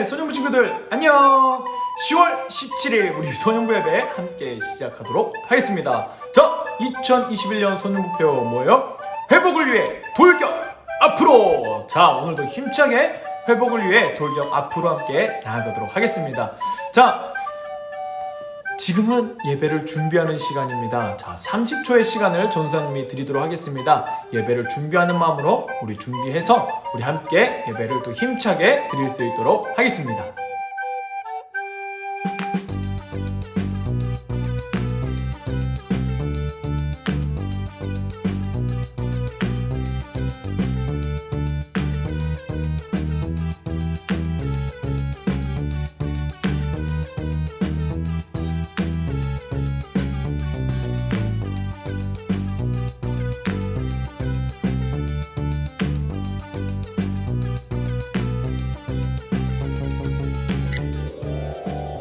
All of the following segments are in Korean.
소년부 친구들 안녕. 10월 17일 우리 소년부 예배 함께 시작하도록 하겠습니다. 자, 2021년 소년부표 뭐예요? 회복을 위해 돌격 앞으로. 자, 오늘도 힘차게 회복을 위해 돌격 앞으로 함께 나아가도록 하겠습니다. 자, 지금은 예배를 준비하는 시간입니다. 자, 30초의 시간을 전사님이 드리도록 하겠습니다. 예배를 준비하는 마음으로 우리 준비해서 우리 함께 예배를 또 힘차게 드릴 수 있도록 하겠습니다.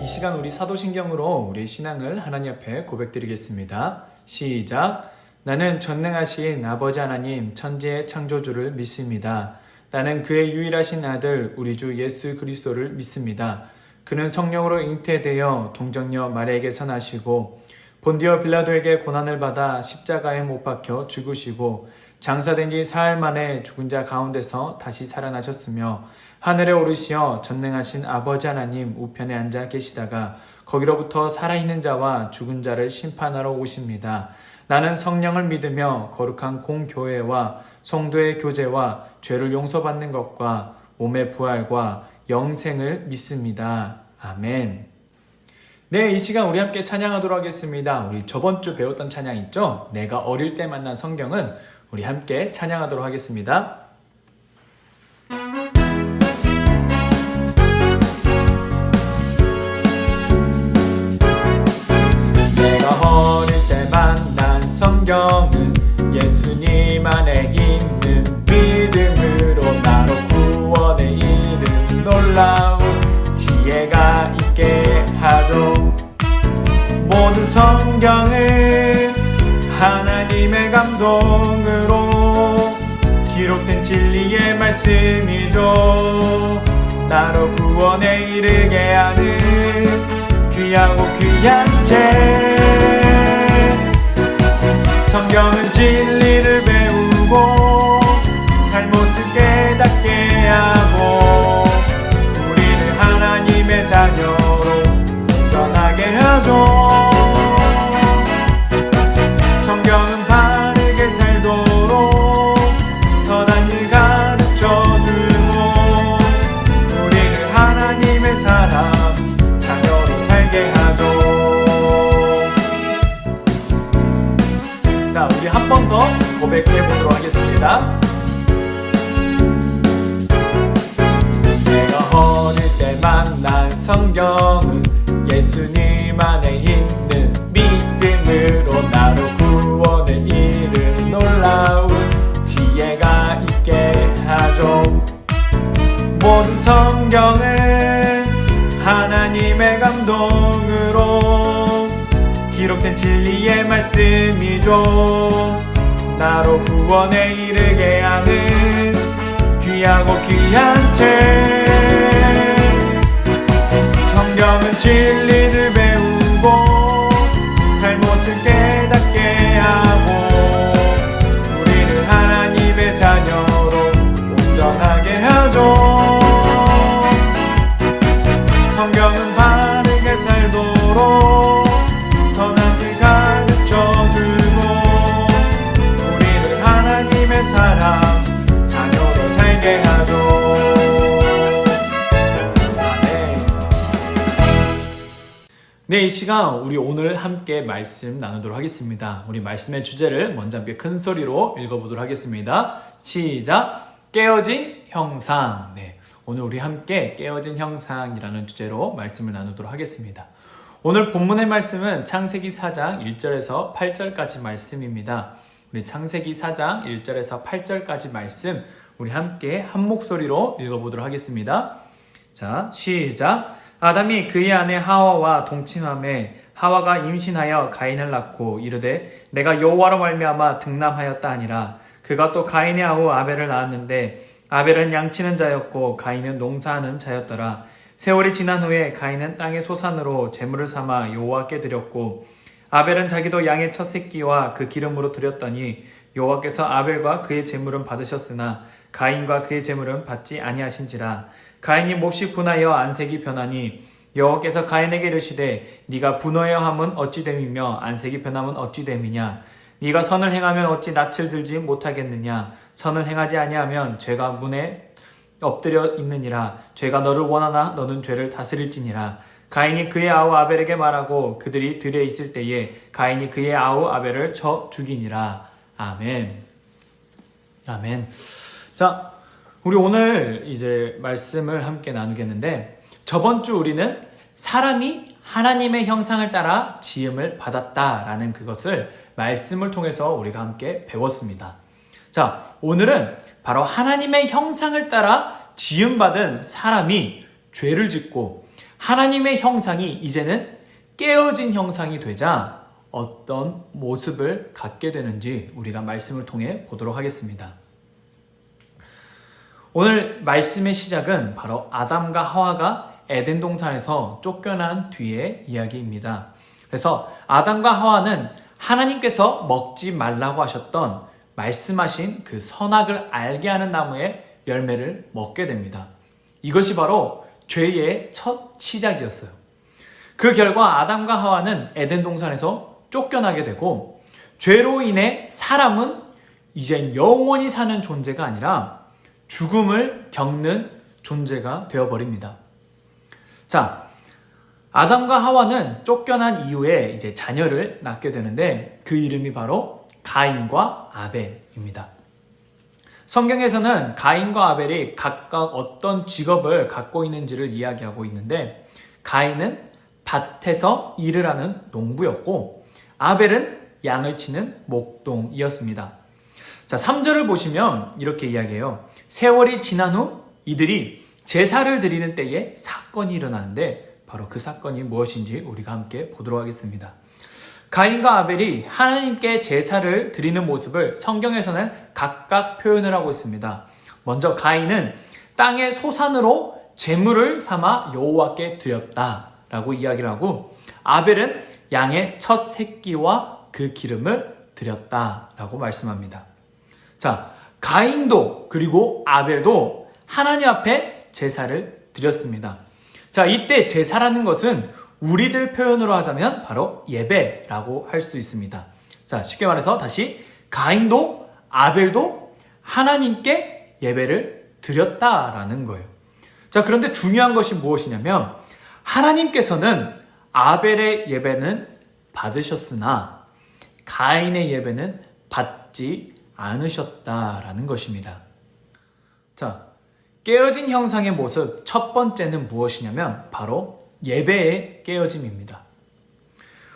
이 시간 우리 사도신경으로 우리의 신앙을 하나님 앞에 고백드리겠습니다. 시작. 나는 전능하신 아버지 하나님 천지의 창조주를 믿습니다. 나는 그의 유일하신 아들 우리 주 예수 그리스도를 믿습니다. 그는 성령으로 잉태되어 동정녀 마리아에게서 나시고 본디오 빌라도에게 고난을 받아 십자가에 못 박혀 죽으시고 장사된 지 사흘 만에 죽은 자 가운데서 다시 살아나셨으며 하늘에 오르시어 전능하신 아버지 하나님 우편에 앉아 계시다가 거기로부터 살아있는 자와 죽은 자를 심판하러 오십니다. 나는 성령을 믿으며 거룩한 공교회와 성도의 교제와 죄를 용서받는 것과 몸의 부활과 영생을 믿습니다. 아멘. 네, 이 시간 우리 함께 찬양하도록 하겠습니다. 우리 저번 주 배웠던 찬양 있죠? 내가 어릴 때 만난 성경은 우리 함께 찬양하도록 하겠습니다. 내가 어릴 때 만난 성경은 예수님 안에 있는 믿음으로 나로 구원에 이른 놀라운 지혜가 있게 하죠. 모든 성경은 하나님의 감동으로 기록된 진리의 말씀이죠. 나로 구원에 이르게 하는 귀하고 귀한 책. 성경은 진리를 배우고 잘못을 깨닫게 하고 우리를 하나님의 자녀로 온전하게 하죠. 성경은 바르게 살도록 선한 일 가르쳐주고 우리를 하나님의 사람 자녀로 살게 하죠. 자, 우리 한 번 더 고백해 보도록 하겠습니다. 내가 어릴 때 만난 성경은 예수님 안에 있는 믿음으로 나로 구원에 이른 놀라운 지혜가 있게 하죠. 모든 성경은 하나님의 감동으로 기록된 진리의 말씀이죠. 나로 구원에 이르게 하는 귀하고 귀한 책. 성경은 진리를 배우고 잘못을 깨닫게 하고 우리를 하나님의 자녀로 온전하게 하죠. 성경은 바르게 살도록 선한 일 가르쳐주고 우리를 하나님의 사람 자녀로 살게 하죠. 네, 이 시간 우리 오늘 함께 말씀 나누도록 하겠습니다. 우리 말씀의 주제를 먼저 함께 큰 소리로 읽어보도록 하겠습니다. 시작! 깨어진 형상. 네, 오늘 우리 함께 깨어진 형상이라는 주제로 말씀을 나누도록 하겠습니다. 오늘 본문의 말씀은 창세기 4장 1절에서 8절까지 말씀입니다. 우리 창세기 4장 1절에서 8절까지 말씀 우리 함께 한 목소리로 읽어보도록 하겠습니다. 자, 시작! 아담이 그의 아내 하와와 동침하매 하와가 임신하여 가인을 낳고 이르되 내가 여호와로 말미암아 등남하였다 하니라. 그가 또 가인의 아우 아벨을 낳았는데 아벨은 양치는 자였고 가인은 농사하는 자였더라. 세월이 지난 후에 가인은 땅의 소산으로 제물을 삼아 여호와께 드렸고 아벨은 자기도 양의 첫 새끼와 그 기름으로 드렸더니 여호와께서 아벨과 그의 제물은 받으셨으나 가인과 그의 제물은 받지 아니하신지라. 가인이 몹시 분하여 안색이 변하니 여호와께서 가인에게 이르시되 네가 분하여 함은 어찌 됨이며 안색이 변함은 어찌 됨이냐. 네가 선을 행하면 어찌 낯을 들지 못하겠느냐. 선을 행하지 아니하면 죄가 문에 엎드려 있느니라. 죄가 너를 원하나 너는 죄를 다스릴지니라. 가인이 그의 아우 아벨에게 말하고 그들이 들에 있을 때에 가인이 그의 아우 아벨을 쳐 죽이니라. 아멘. 아멘. 자, 우리 오늘 이제 말씀을 함께 나누겠는데, 저번 주 우리는 사람이 하나님의 형상을 따라 지음을 받았다라는 그것을 말씀을 통해서 우리가 함께 배웠습니다. 자, 오늘은 바로 하나님의 형상을 따라 지음받은 사람이 죄를 짓고 하나님의 형상이 이제는 깨어진 형상이 되자 어떤 모습을 갖게 되는지 우리가 말씀을 통해 보도록 하겠습니다. 오늘 말씀의 시작은 바로 아담과 하와가 에덴 동산에서 쫓겨난 뒤의 이야기입니다. 그래서 아담과 하와는 하나님께서 먹지 말라고 하셨던 말씀하신 그 선악을 알게 하는 나무의 열매를 먹게 됩니다. 이것이 바로 죄의 첫 시작이었어요. 그 결과 아담과 하와는 에덴 동산에서 쫓겨나게 되고 죄로 인해 사람은 이젠 영원히 사는 존재가 아니라 죽음을 겪는 존재가 되어버립니다. 자, 아담과 하와는 쫓겨난 이후에 이제 자녀를 낳게 되는데 그 이름이 바로 가인과 아벨입니다. 성경에서는 가인과 아벨이 각각 어떤 직업을 갖고 있는지를 이야기하고 있는데 가인은 밭에서 일을 하는 농부였고 아벨은 양을 치는 목동이었습니다. 자, 3절을 보시면 이렇게 이야기해요. 세월이 지난 후 이들이 제사를 드리는 때에 사건이 일어나는데 바로 그 사건이 무엇인지 우리가 함께 보도록 하겠습니다. 가인과 아벨이 하나님께 제사를 드리는 모습을 성경에서는 각각 표현을 하고 있습니다. 먼저 가인은 땅의 소산으로 제물을 삼아 여호와께 드렸다라고 이야기를 하고 아벨은 양의 첫 새끼와 그 기름을 드렸다라고 말씀합니다. 자, 가인도 그리고 아벨도 하나님 앞에 제사를 드렸습니다. 자, 이때 제사라는 것은 우리들 표현으로 하자면 바로 예배라고 할 수 있습니다. 자, 쉽게 말해서 다시 가인도 아벨도 하나님께 예배를 드렸다라는 거예요. 자, 그런데 중요한 것이 무엇이냐면 하나님께서는 아벨의 예배는 받으셨으나 가인의 예배는 받지 않으셨다라는 것입니다. 자, 깨어진 형상의 모습 첫 번째는 무엇이냐면 바로 예배의 깨어짐입니다.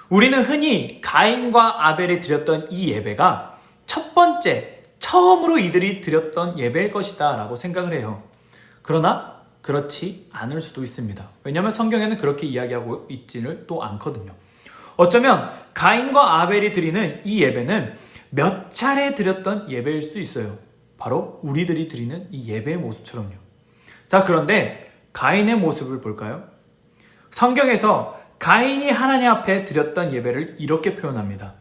우리는 흔히 가인과 아벨이 드렸던 이 예배가 첫 번째, 처음으로 이들이 드렸던 예배일 것이다 라고 생각을 해요. 그러나 그렇지 않을 수도 있습니다. 왜냐하면 성경에는 그렇게 이야기하고 있지를 또 않거든요. 어쩌면 가인과 아벨이 드리는 이 예배는 몇 차례 드렸던 예배일 수 있어요. 바로 우리들이 드리는 이 예배의 모습처럼요. 자, 그런데 가인의 모습을 볼까요? 성경에서 가인이 하나님 앞에 드렸던 예배를 이렇게 표현합니다.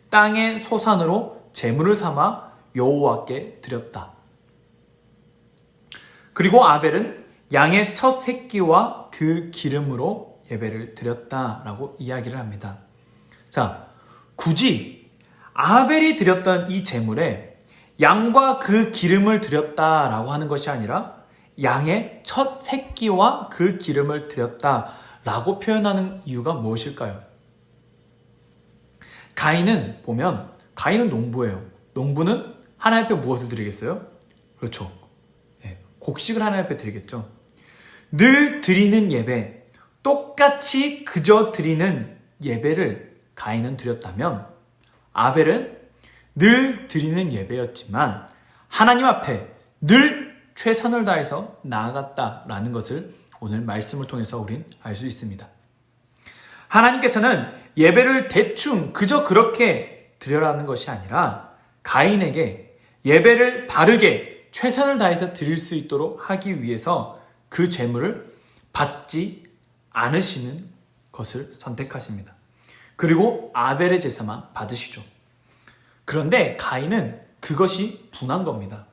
땅의 소산으로 제물을 삼아 여호와께 드렸다. 그리고 아벨은 양의 첫 새끼와 그 기름으로 예배를 드렸다라고 이야기를 합니다. 자, 굳이 아벨이 드렸던 이 제물에 양과 그 기름을 드렸다라고 하는 것이 아니라 양의 첫 새끼와 그 기름을 드렸다라고 표현하는 이유가 무엇일까요? 가인은 보면 가인은 농부예요. 농부는 하나님 앞에 무엇을 드리겠어요? 그렇죠. 곡식을 하나님 앞에 드리겠죠. 늘 드리는 예배, 똑같이 그저 드리는 예배를 가인은 드렸다면 아벨은 늘 드리는 예배였지만 하나님 앞에 늘 최선을 다해서 나아갔다라는 것을 오늘 말씀을 통해서 우린 알 수 있습니다. 하나님께서는 예배를 대충 그저 그렇게 드려라는 것이 아니라 가인에게 예배를 바르게 최선을 다해서 드릴 수 있도록 하기 위해서 그 제물을 받지 않으시는 것을 선택하십니다. 그리고 아벨의 제사만 받으시죠. 그런데 가인은 그것이 분한 겁니다.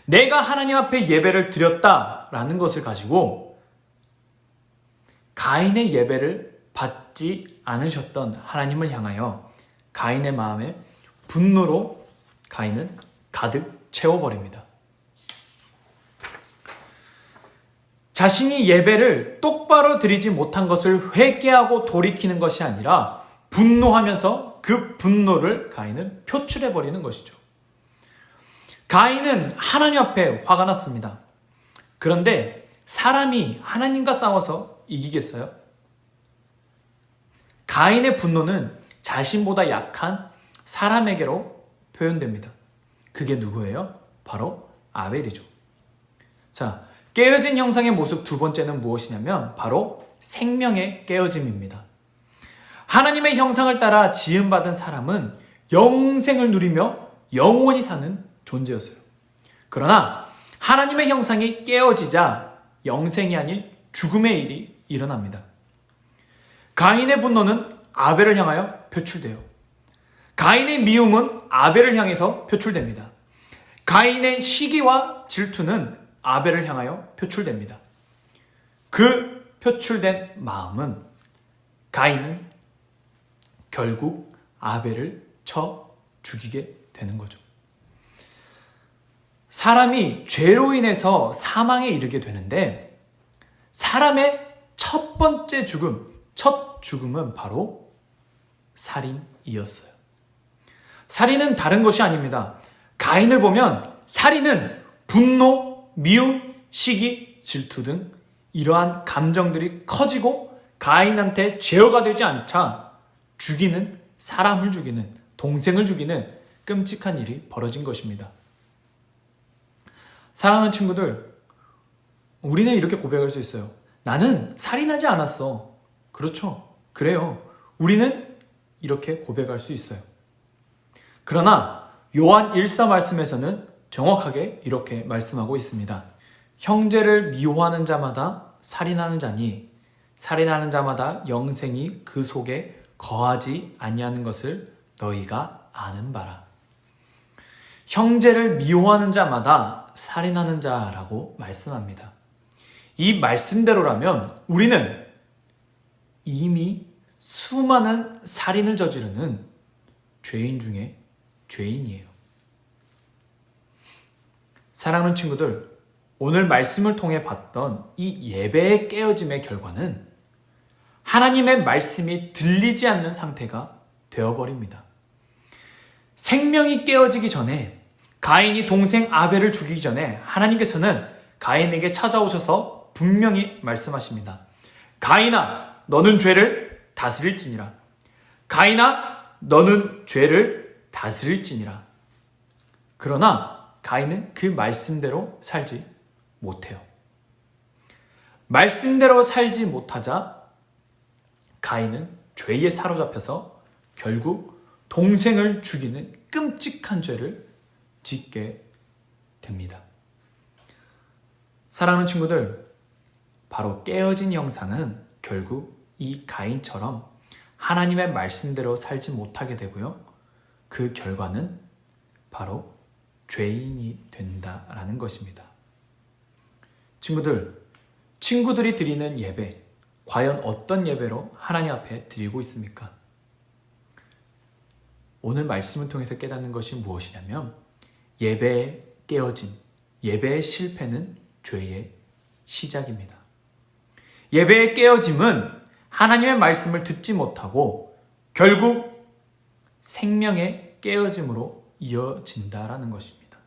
내가 하나님 앞에 예배를 드렸다라는 것을 가지고 가인의 예배를 받지 않으셨던 하나님을 향하여 가인의 마음에 분노로 가인은 가득 채워버립니다. 자신이 예배를 똑바로 드리지 못한 것을 회개하고 돌이키는 것이 아니라 분노하면서 그 분노를 가인은 표출해버리는 것이죠. 가인은 하나님 앞에 화가 났습니다. 그런데 사람이 하나님과 싸워서 이기겠어요? 가인의 분노는 자신보다 약한 사람에게로 표현됩니다. 그게 누구예요? 바로 아벨이죠. 자, 깨어진 형상의 모습 두 번째는 무엇이냐면 바로 생명의 깨어짐입니다. 하나님의 형상을 따라 지음받은 사람은 영생을 누리며 영원히 사는 존재였어요. 그러나 하나님의 형상이 깨어지자 영생이 아닌 죽음의 일이 일어납니다. 가인의 분노는 아벨을 향하여 표출돼요. 가인의 미움은 아벨을 향해서 표출됩니다. 가인의 시기와 질투는 아벨을 향하여 표출됩니다. 그 표출된 마음은 가인은 결국 아벨을 쳐 죽이게 되는 거죠. 사람이 죄로 인해서 사망에 이르게 되는데 사람의 첫 번째 죽음, 첫 죽음은 바로 살인이었어요. 살인은 다른 것이 아닙니다. 가인을 보면 살인은 분노, 미움, 시기, 질투 등 이러한 감정들이 커지고 가인한테 제어가 되지 않자 죽이는, 사람을 죽이는, 동생을 죽이는 끔찍한 일이 벌어진 것입니다. 사랑하는 친구들, 우리는 이렇게 고백할 수 있어요. 나는 살인하지 않았어. 그렇죠. 그래요. 우리는 이렇게 고백할 수 있어요. 그러나 요한 1사 말씀에서는 정확하게 이렇게 말씀하고 있습니다. 형제를 미워하는 자마다 살인하는 자니 살인하는 자마다 영생이 그 속에 거하지 아니하는 것을 너희가 아는 바라. 형제를 미워하는 자마다 살인하는 자라고 말씀합니다. 이 말씀대로라면 우리는 이미 수많은 살인을 저지르는 죄인 중에 죄인이에요. 사랑하는 친구들, 오늘 말씀을 통해 봤던 이 예배의 깨어짐의 결과는 하나님의 말씀이 들리지 않는 상태가 되어버립니다. 생명이 깨어지기 전에 가인이 동생 아벨을 죽이기 전에 하나님께서는 가인에게 찾아오셔서 분명히 말씀하십니다. 가인아, 너는 죄를 다스릴지니라. 가인아, 너는 죄를 다스릴지니라. 그러나 가인은 그 말씀대로 살지 못해요. 말씀대로 살지 못하자 가인은 죄에 사로잡혀서 결국 동생을 죽이는 끔찍한 죄를 짓게 됩니다. 사랑하는 친구들, 바로 깨어진 형상은 결국 이 가인처럼 하나님의 말씀대로 살지 못하게 되고요. 그 결과는 바로 죄인이 된다라는 것입니다. 친구들이 드리는 예배, 과연 어떤 예배로 하나님 앞에 드리고 있습니까? 오늘 말씀을 통해서 깨닫는 것이 무엇이냐면 예배의 깨어짐, 예배의 실패는 죄의 시작입니다. 예배의 깨어짐은 하나님의 말씀을 듣지 못하고 결국 생명의 깨어짐으로 이어진다라는 것입니다.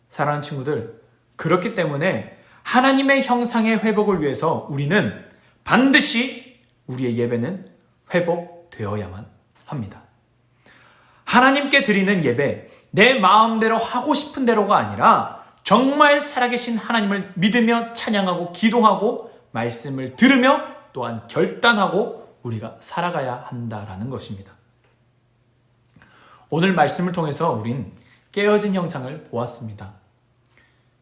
사랑하는 친구들, 그렇기 때문에 하나님의 형상의 회복을 위해서 우리는 반드시 우리의 예배는 회복되어야만 합니다. 하나님께 드리는 예배, 내 마음대로 하고 싶은 대로가 아니라 정말 살아계신 하나님을 믿으며 찬양하고 기도하고 말씀을 들으며 또한 결단하고 우리가 살아가야 한다라는 것입니다. 오늘 말씀을 통해서 우린 깨어진 형상을 보았습니다.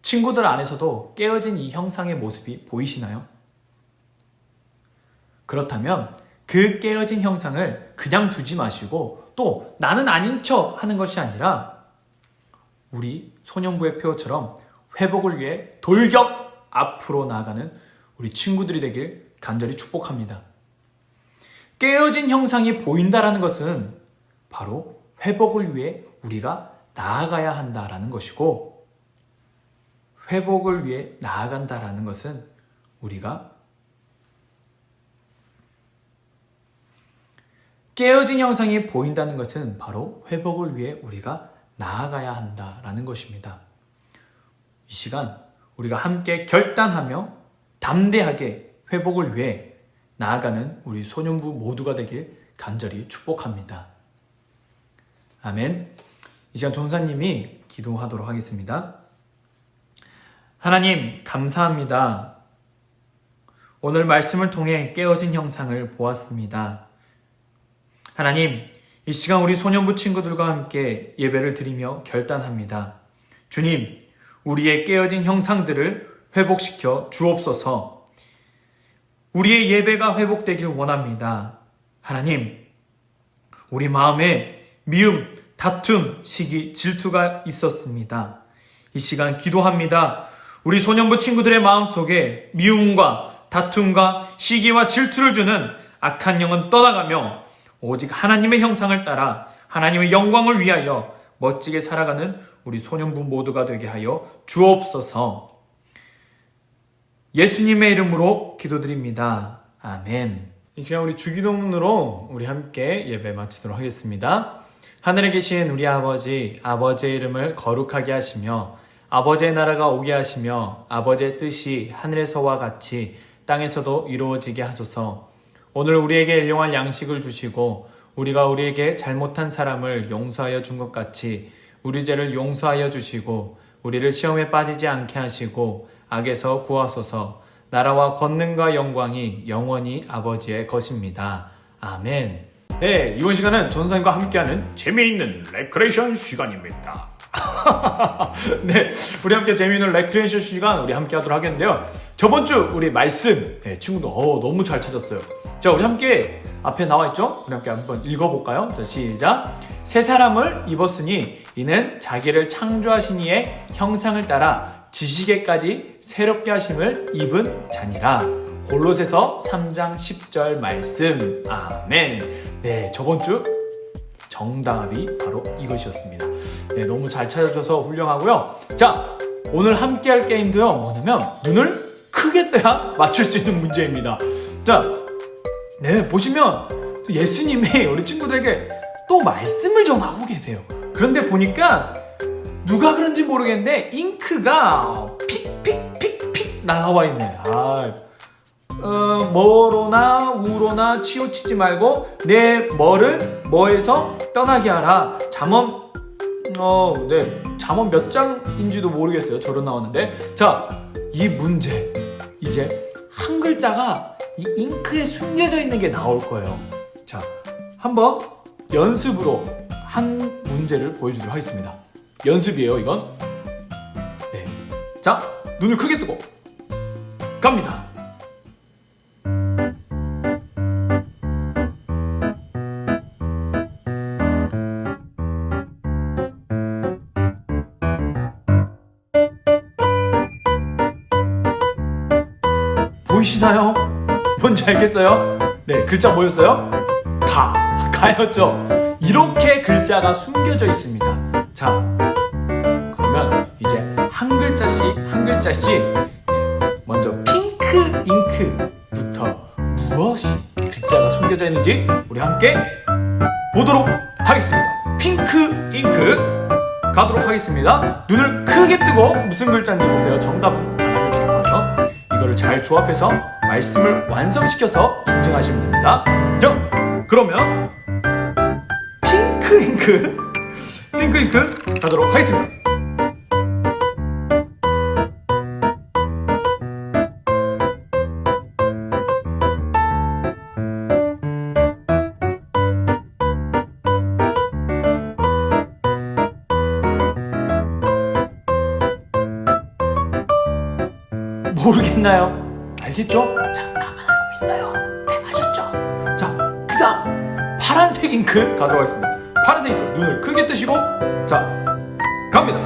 친구들 안에서도 깨어진 이 형상의 모습이 보이시나요? 그렇다면 그 깨어진 형상을 그냥 두지 마시고 또 나는 아닌 척 하는 것이 아니라 우리 소년부의 표처럼 회복을 위해 돌격 앞으로 나아가는 우리 친구들이 되길 간절히 축복합니다. 깨어진 형상이 보인다라는 것은 바로 회복을 위해 우리가 나아가야 한다라는 것이고, 회복을 위해 나아간다라는 것은 우리가 깨어진 형상이 보인다는 것은 바로 회복을 위해 우리가 나아가야 한다라는 것입니다. 이 시간 우리가 함께 결단하며 담대하게 회복을 위해 나아가는 우리 소년부 모두가 되길 간절히 축복합니다. 아멘. 이 시간 전사님이 기도하도록 하겠습니다. 하나님 감사합니다. 오늘 말씀을 통해 깨어진 형상을 보았습니다. 하나님, 이 시간 우리 소년부 친구들과 함께 예배를 드리며 결단합니다. 주님, 우리의 깨어진 형상들을 회복시켜 주옵소서. 우리의 예배가 회복되길 원합니다. 하나님, 우리 마음에 미움, 다툼, 시기, 질투가 있었습니다. 이 시간 기도합니다. 우리 소년부 친구들의 마음속에 미움과 다툼과 시기와 질투를 주는 악한 영은 떠나가며 오직 하나님의 형상을 따라 하나님의 영광을 위하여 멋지게 살아가는 우리 소년부 모두가 되게 하여 주옵소서. 예수님의 이름으로 기도드립니다. 아멘. 이 시간 우리 주기도문으로 우리 함께 예배 마치도록 하겠습니다. 하늘에 계신 우리 아버지, 아버지의 이름을 거룩하게 하시며 아버지의 나라가 오게 하시며 아버지의 뜻이 하늘에서와 같이 땅에서도 이루어지게 하소서. 오늘 우리에게 일용할 양식을 주시고 우리가 우리에게 잘못한 사람을 용서하여 준 것 같이 우리 죄를 용서하여 주시고 우리를 시험에 빠지지 않게 하시고 악에서 구하소서. 나라와 권능과 영광이 영원히 아버지의 것입니다. 아멘. 네, 이번 시간은 전사님과 함께하는 재미있는 레크레이션 시간입니다. 네, 우리 함께 재미있는 레크레이션 시간 우리 함께 하도록 하겠는데요. 저번 주 우리 말씀, 친구들 너무 잘 찾았어요. 자, 우리 함께 앞에 나와 있죠? 우리 함께 한번 읽어볼까요? 자, 시작. 새 사람을 입었으니 이는 자기를 창조하신 이의 형상을 따라 지식에까지 새롭게 하심을 입은 자니라. 골로새서 3장 10절 말씀. 아멘. 네, 저번 주 정답이 바로 이것이었습니다. 네, 너무 잘 찾아줘서 훌륭하고요. 자, 오늘 함께 할 게임도요, 뭐냐면 눈을 크게 떠야 맞출 수 있는 문제입니다. 자, 네, 보시면 또 예수님이 우리 친구들에게 또 말씀을 전하고 계세요. 그런데 보니까 누가 그런지 모르겠는데 잉크가 픽픽픽픽 날아와 있네. 뭐로나 우로나 치우치지 말고 내 뭐를 뭐에서 떠나게 하라. 잠언 잠언 몇 장인지도 모르겠어요. 저로 나왔는데, 자, 이 문제 이제 한 글자가 이 잉크에 숨겨져 있는 게 나올 거예요. 자, 한번 연습으로 한 문제를 보여주도록 하겠습니다. 연습이에요, 이건. 네, 자, 눈을 크게 뜨고 갑니다. 보이시나요? 뭔지 알겠어요? 네, 글자 뭐였어요? 가였죠? 이렇게 글자가 숨겨져 있습니다. 자, 그러면 이제 한 글자씩 먼저 핑크 잉크부터 무엇이 글자가 숨겨져 있는지 우리 함께 보도록 하겠습니다. 핑크 잉크 가도록 하겠습니다. 눈을 크게 뜨고 무슨 글자인지 보세요. 정답은 안 알려주는 거예요. 이거를 잘 조합해서 말씀을 완성시켜서 인증하시면 됩니다. 자, 그러면 핑크 잉크 가도록 하겠습니다. 모르겠나요? 알겠죠? 자, 나만 알고 있어요. 네, 아셨죠? 자, 그 다음 파란색 잉크 가도록 하겠습니다. 파란색 잉크 눈을 크게 뜨시고 자, 갑니다.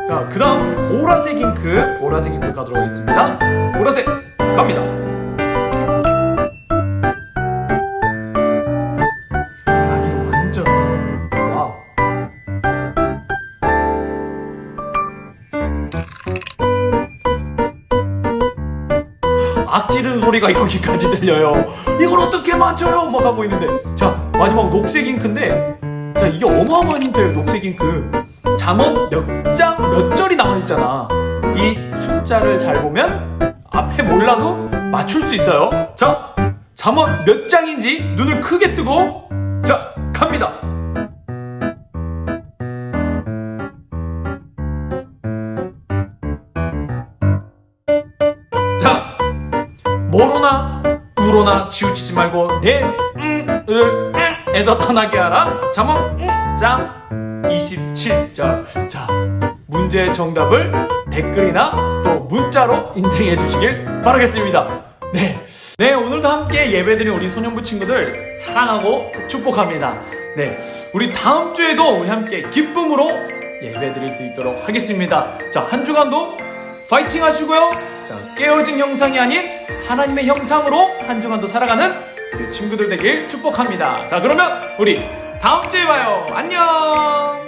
자, 그 다음 보라색 잉크 가도록 하겠습니다. 보라색 갑니다. 난이도 완전 와우. 악지르는 소리가 여기까지 들려요. 이걸 어떻게 맞춰요? 막 하고 있는데 자, 마지막 녹색 잉크인데 자, 이게 어마어마한 힌트예요. 녹색 잉크 잠언 몇 절이 남아있잖아. 이 숫자를 잘 보면 앞에 몰라도 맞출 수 있어요. 자, 잠언 몇 장인지 눈을 크게 뜨고 자, 갑니다. 자, 뭐로나 우로나 치우치지 말고 내 을 에서 떠나게 하라. 잠언 장 27절. 자, 문제의 정답을 댓글이나 또 문자로 인증해 주시길 바라겠습니다. 네, 오늘도 함께 예배드린 우리 소년부 친구들 사랑하고 축복합니다. 네, 우리 다음 주에도 우리 함께 기쁨으로 예배드릴 수 있도록 하겠습니다. 자, 한 주간도 파이팅 하시고요. 자, 깨어진 형상이 아닌 하나님의 형상으로 한 주간도 살아가는 우리 친구들 되길 축복합니다. 자, 그러면 우리 다음 주에 봐요. 안녕.